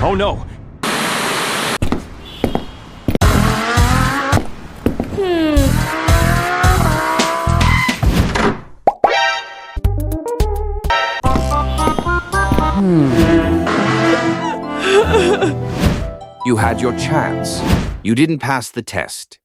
Oh no! You had your chance. You didn't pass the test.